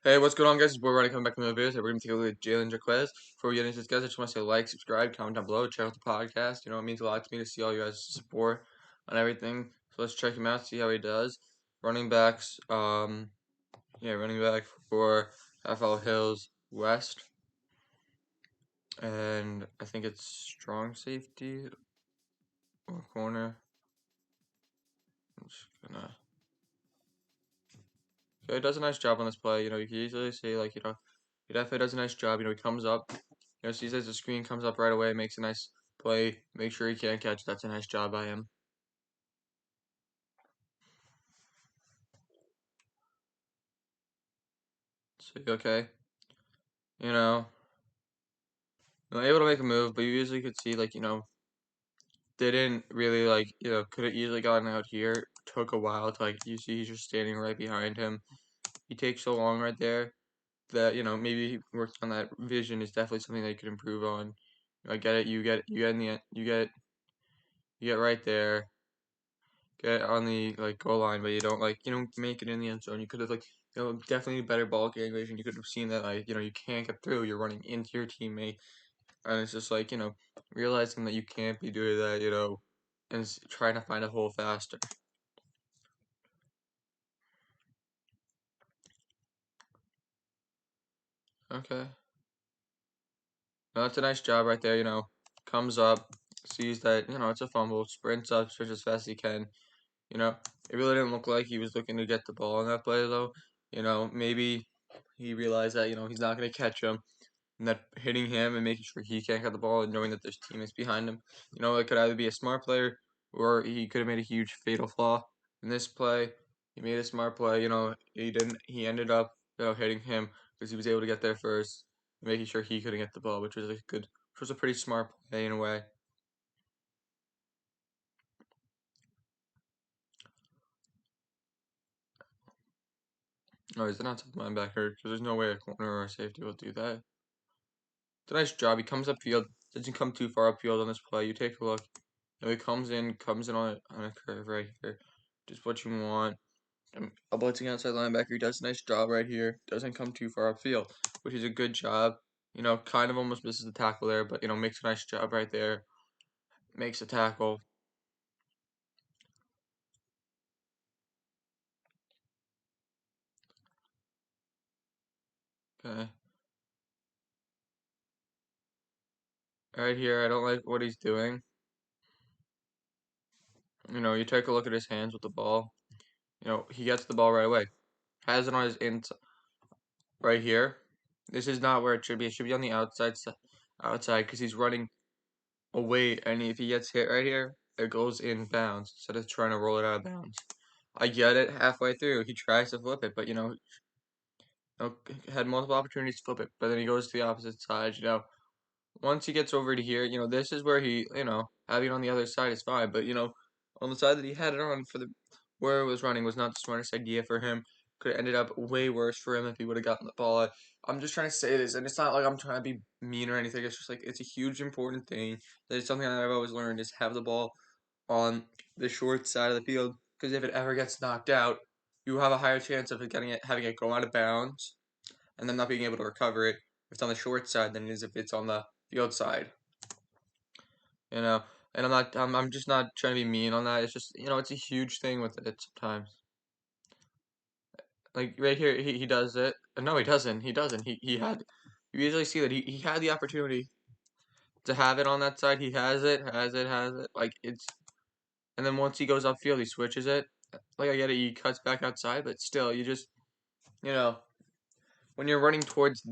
Hey, what's going on, guys? It's boy Ronnie coming back from the videos. We're gonna take a look at Jalyn, Jacques. Before we get into this, guys, I just want to say like, subscribe, comment down below, check out the podcast. You know, it means a lot to me to see all you guys' support on everything. So let's check him out, see how he does. Running backs, running back for FL Hills West, and I think it's strong safety or corner. I'm just gonna. Okay, he does a nice job on this play. You know, you can easily see he definitely does a nice job. You know, he comes up. Sees as the screen comes up right away, makes a nice play, make sure he can't catch. That's a nice job by him. So, okay. You know, not able to make a move, but you usually could see, didn't really, could have easily gotten out here. Took a while to, you see he's just standing right behind him. He takes so long right there that, maybe he worked on that vision is definitely something that he could improve on. I get it. You get in the end, you get right there. Get on the goal line, but you don't make it in the end zone. You could have definitely better ball game vision. You could have seen that you can't get through. You're running into your teammate, and it's just realizing that you can't be doing that. And trying to find a hole faster. Okay, that's a nice job right there. Comes up, sees that it's a fumble, sprints up, sprints as fast as he can. It really didn't look like he was looking to get the ball on that play though. Maybe he realized that he's not gonna catch him, and that hitting him and making sure he can't get the ball and knowing that there's teammates behind him. It could either be a smart player or he could have made a huge fatal flaw in this play. He made a smart play. He didn't. He ended up hitting him because he was able to get there first, making sure he couldn't get the ball, which was a pretty smart play in a way. Oh, he's an outside linebacker because there's no way a corner or a safety will do that. It's a nice job. He comes upfield, doesn't come too far upfield on this play. You take a look. He comes in on a curve right here. Just what you want. A blitzing outside linebacker. He does a nice job right here. Doesn't come too far upfield, which is a good job. Kind of almost misses the tackle there, but makes a nice job right there. Makes a tackle. Okay. Right here, I don't like what he's doing. You take a look at his hands with the ball. He gets the ball right away. Has it on his inside right here. This is not where it should be. It should be on the outside because he's running away, and if he gets hit right here, it goes in bounds instead of trying to roll it out of bounds. I get it halfway through. He tries to flip it, but had multiple opportunities to flip it, but then he goes to the opposite side. Once he gets over to here, this is where having it on the other side is fine, but on the side that he had it on for the where it was running was not the smartest idea for him. Could have ended up way worse for him if he would have gotten the ball. I'm just trying to say this, and it's not like I'm trying to be mean or anything. It's just it's a huge important thing. That is something that I've always learned is have the ball on the short side of the field because if it ever gets knocked out, you have a higher chance of having it go out of bounds and then not being able to recover it if it's on the short side than it is if it's on the field side. You know, and I'm just not trying to be mean on that. It's just it's a huge thing with it sometimes. Like right here, he does it. No, he doesn't. He doesn't. He had. You usually see that he had the opportunity to have it on that side. He has it, has it. And then once he goes upfield, he switches it. I get it. He cuts back outside, but still, you just you know when you're running towards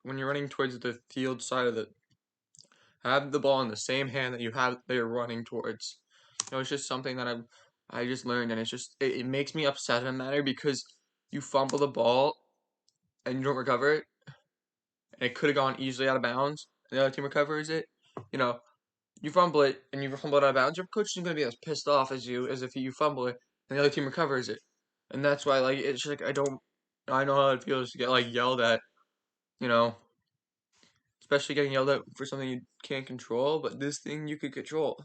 when you're running towards the field side of the have the ball in the same hand that you're running towards. It's just something that I just learned, and it makes me upset in a manner because you fumble the ball and you don't recover it, and it could have gone easily out of bounds, and the other team recovers it. You know, you fumble it and you fumble it out of bounds. Your coach is gonna be as pissed off as you as if you fumble it and the other team recovers it, and that's why it's just I know how it feels to get yelled at. You know, especially getting yelled at for something you can't control, but this thing you could control.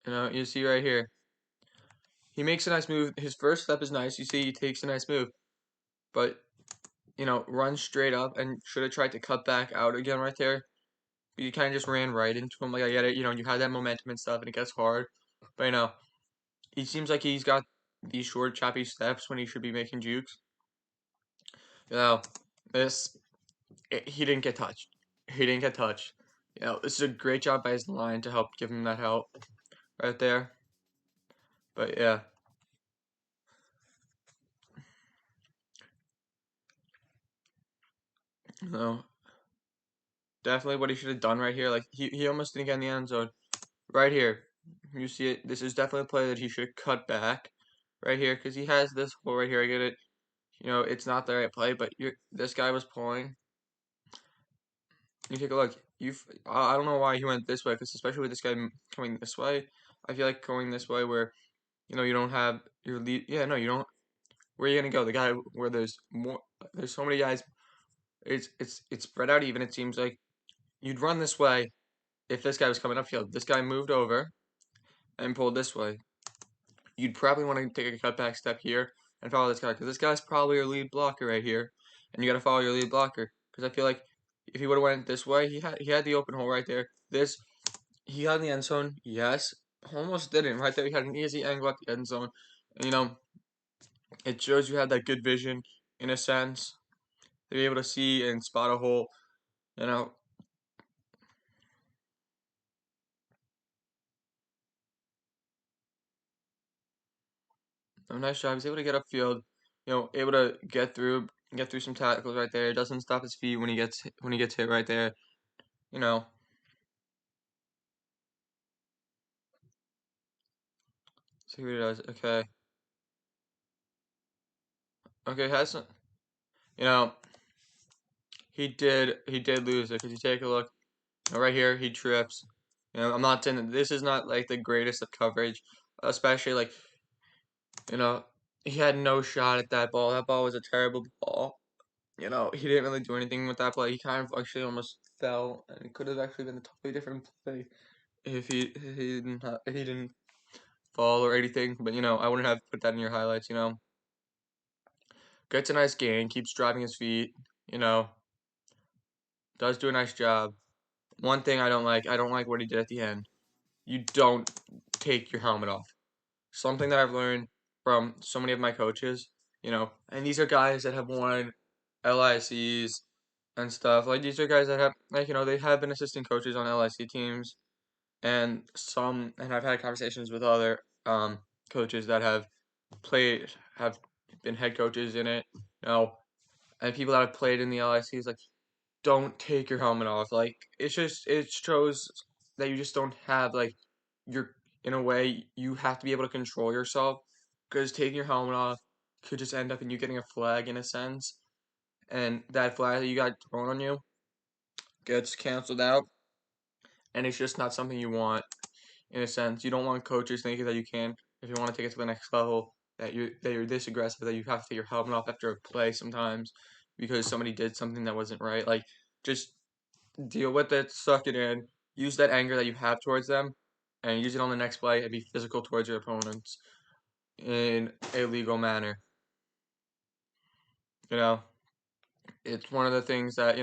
You see right here. He makes a nice move. His first step is nice. You see he takes a nice move. But, runs straight up and should have tried to cut back out again right there. But you kind of just ran right into him. Like, I get it. You had that momentum and stuff, and it gets hard. But, he seems like he's got these short, choppy steps when he should be making jukes. You know, this, he didn't get touched. He didn't get touched. This is a great job by his line to help give him that help right there. But, yeah. Definitely what he should have done right here. Like, he almost didn't get in the end zone. Right here. You see it. This is definitely a play that he should cut back right here because he has this hole right here. I get it. It's not the right play, but this guy was pulling. You take a look. I don't know why he went this way because especially with this guy coming this way, I feel like going this way where you don't have your lead. Yeah, no, you don't. Where are you gonna go? The guy where there's more. There's so many guys. It's spread out even. It seems like you'd run this way if this guy was coming upfield. This guy moved over and pulled this way. You'd probably want to take a cutback step here and follow this guy because this guy's probably your lead blocker right here, and you got to follow your lead blocker because I feel like if he would have went this way, he had the open hole right there. He had the end zone, yes, almost didn't right there. He had an easy angle at the end zone, and it shows you had that good vision in a sense to be able to see and spot a hole. You know, a nice job. He's able to get upfield. Able to get through some tackles right there. Doesn't stop his feet when he gets hit right there. You know, see what he does. Okay. Okay, has some, you know, he did lose it because you take a look right here, he trips. I'm not saying that this is not like the greatest of coverage, especially like, you know, he had no shot at that ball. That ball was a terrible ball. He didn't really do anything with that play. He kind of actually almost fell, and it could have actually been a totally different play if he didn't fall or anything. But I wouldn't have put that in your highlights. Gets a nice gain, keeps driving his feet. You know, does do a nice job. One thing I don't like what he did at the end. You don't take your helmet off. Something that I've learned from so many of my coaches, and these are guys that have won LICs and stuff. Like these are guys that have they have been assistant coaches on LIC teams and I've had conversations with other coaches that have been head coaches in it, and people that have played in the LICs like don't take your helmet off. Like it shows that you just don't have like you're in a way you have to be able to control yourself because taking your helmet off could just end up in you getting a flag in a sense, and that flag that you got thrown on you gets canceled out, and it's just not something you want in a sense. You don't want coaches thinking that you can if you want to take it to the next level that you're this aggressive that you have to take your helmet off after a play sometimes because somebody did something that wasn't right. Like just deal with it, suck it in, use that anger that you have towards them, and use it on the next play and be physical towards your opponents in a legal manner. You know, it's one of the things that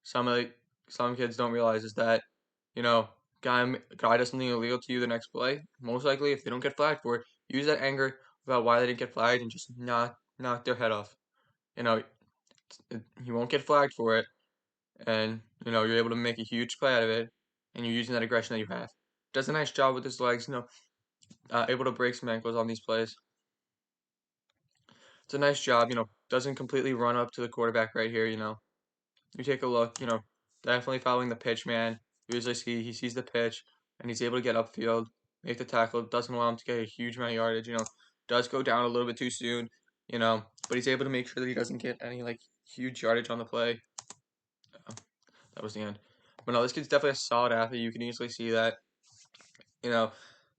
some of the, some kids don't realize is that you know guy does something illegal to you the next play. Most likely, if they don't get flagged for it, use that anger about why they didn't get flagged and just knock their head off. You know, you won't get flagged for it, and you're able to make a huge play out of it, and you're using that aggression that you have. Does a nice job with his legs, able to break some ankles on these plays. It's a nice job, doesn't completely run up to the quarterback right here, You take a look, definitely following the pitch, man. He sees the pitch and he's able to get upfield, make the tackle, doesn't allow him to get a huge amount of yardage, does go down a little bit too soon, but he's able to make sure that he doesn't get any like huge yardage on the play. That was the end. But no, this kid's definitely a solid athlete. You can easily see that. You know,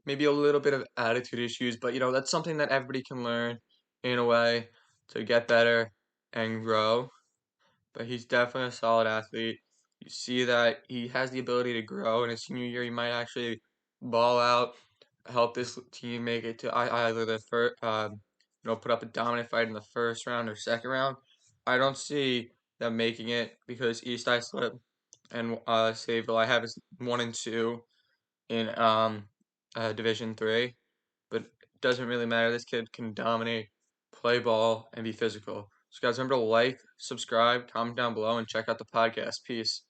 maybe a little bit of attitude issues, but that's something that everybody can learn in a way to get better and grow. But he's definitely a solid athlete. You see that he has the ability to grow in his senior year. He might actually ball out help this team make it to either the first, put up a dominant fight in the first round or second round. I don't see them making it because East Islip and Sayville I have is 1-2 in Division 3, but it doesn't really matter. This kid can dominate, play ball, and be physical. So guys, remember to like, subscribe, comment down below, and check out the podcast. Peace.